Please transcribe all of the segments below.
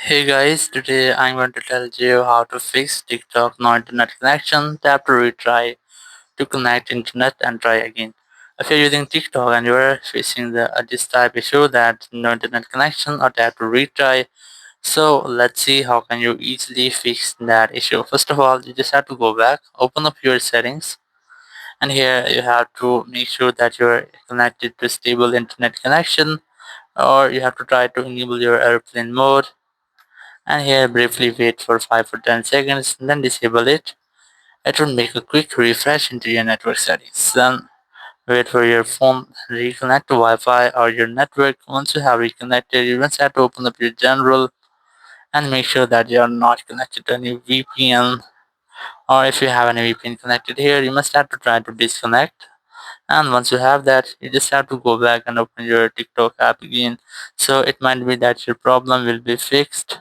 Hey guys, today I'm going to tell you how to fix TikTok no internet connection. Tap to retry to connect internet and try again. If you're using TikTok and you're facing this type issue that no internet connection or tap to retry, so let's see how can you easily fix that issue. First of all, you just have to go back, open up your settings, and here you have to make sure that you're connected to stable internet connection, or you have to try to enable your airplane mode, and here briefly wait for 5 or 10 seconds, then disable it. It will make a quick refresh into your network settings. Then wait for your phone to reconnect to Wi-Fi or your network. Once you have reconnected, you just have to open up your general and make sure that you are not connected to any VPN, or if you have any VPN connected here, you must have to try to disconnect. And once you have that, you just have to go back and open your TikTok app again. So it might be that your problem will be fixed.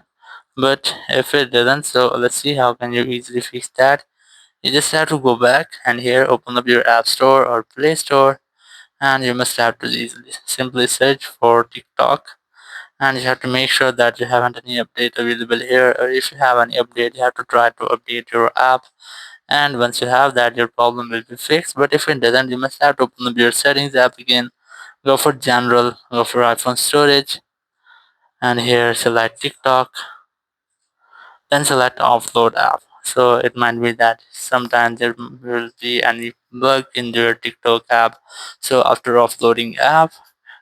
But if it doesn't, so let's see how can you easily fix that. You just have to go back and here open up your app store or play store, and you must have to easily simply search for TikTok, and you have to make sure that you haven't any update available here, or if you have any update you have to try to update your app, and once you have that your problem will be fixed. But if it doesn't, you must have to open up your settings app again, go for general, go for iPhone storage, and here select TikTok, then select offload app. So it might be that sometimes there will be any bug in your TikTok app. So after offloading app,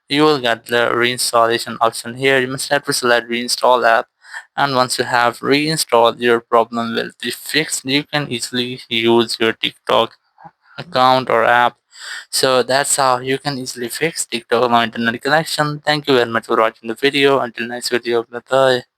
you will get the reinstallation option here. You must have to select reinstall app. And once you have reinstalled, your problem will be fixed. You can easily use your TikTok account or app. So that's how you can easily fix TikTok no internet connection. Thank you very much for watching the video. Until next video, bye bye.